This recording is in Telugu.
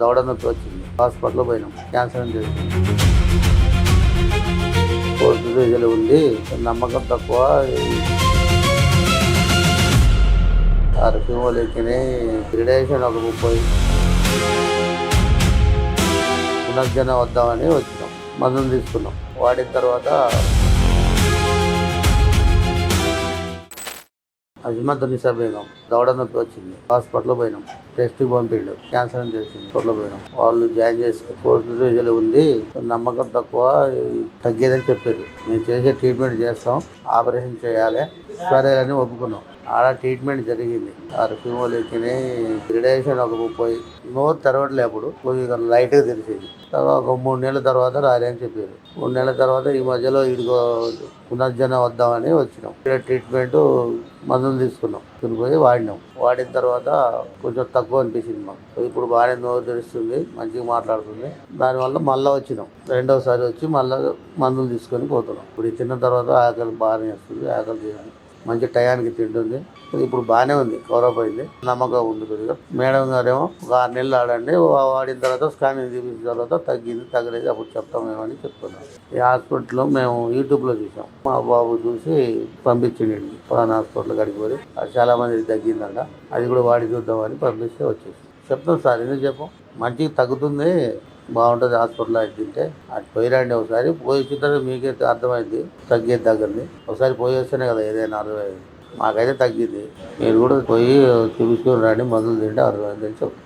దవడ నొప్పి వచ్చింది. హాస్పిటల్లో పోయినాం. క్యాన్సర్ అని తెలిసింది. కోర్టు రీజలు ఉంది, నమ్మకం తక్కువ. ఆరోగ్యం లేకనే రేడియేషన్ ఒక 30 పునర్జన వద్దామని వచ్చినాం. మందులు తీసుకున్నాం. వాడిన తర్వాత అజ్మత్ నిసాబేగం దవడ నొప్పి వచ్చింది. హాస్పిటల్లో పోయినాం. టెస్ట్కి పంపిండు. క్యాన్సర్ అని తెలిసింది. హాస్పిటల్లో పోయినాం. వాళ్ళు జాయిన్ చేసి కోర్టు రీజలు ఉంది, నమ్మకం తక్కువ, తగ్గేదని చెప్పారు. మేము చేసే ట్రీట్మెంట్ చేస్తాం, ఆపరేషన్ చేయాలి. సరే అని ఒప్పుకున్నాం. ఆడ ట్రీట్మెంట్ జరిగింది. ఆరోగ్యం రేడియేషన్ ఒక 30 నోరు తెరవట్లే. అప్పుడు కొద్దిగా లైట్గా తెలిసేది. తర్వాత ఒక 3 నెలల తర్వాత రాలే అని చెప్పారు. 3 నెలల తర్వాత ఈ మధ్యలో ఇదిగో పునర్జన వద్దామని వచ్చినాం. ట్రీట్మెంట్ మందులు తీసుకున్నాం. పోయి వాడినాం. వాడిన తర్వాత కొంచెం తక్కువ అనిపించింది మాకు. ఇప్పుడు బాగానే నోరు తెరుస్తుంది, మంచిగా మాట్లాడుతుంది. దానివల్ల మళ్ళీ వచ్చినాం. రెండోసారి వచ్చి మళ్ళీ మందులు తీసుకొని పోతున్నాం. ఇప్పుడు తిన్న తర్వాత ఆకలి బాగానే వస్తుంది. ఆకలి చేయాలి, మంచి టయానికి తింటుంది. ఇప్పుడు బాగానే ఉంది, కవరప్ అయింది, నమ్మకం ఉంది కొద్దిగా. మేడం గారేమో ఒక 6 నెలలు ఆడండి, వాడిన తర్వాత స్కానింగ్ చూపించిన తర్వాత తగ్గింది, తగ్గలేదు, అప్పుడు చెప్తామేమని చెప్తున్నాం. ఈ హాస్పిటల్లో మేము యూట్యూబ్లో చూసాం. మా బాబు చూసి పంపించిండి పురాణ హాస్పిటల్ కాడికి పోయి. చాలా మందికి తగ్గిందంట, అది కూడా వాడి చూద్దామని పంపిస్తే వచ్చేసి చెప్తాం. సార్ ఎందుకు చెప్పం, మంచిగా తగ్గుతుంది, బాగుంటుంది హాస్పిటల్ అది తింటే. అది పోయిరండి, ఒకసారి పోయి వచ్చిన తర్వాత మీకే అర్థమైంది తగ్గేది తగ్గండి. ఒకసారి పోయి వస్తేనే కదా ఏదైనా అర్థమైంది. మాకైతే తగ్గింది. మీరు కూడా పోయి చూపించుకొని రండి, మందులు తింటే అర్థమైంది అని చెప్తాను.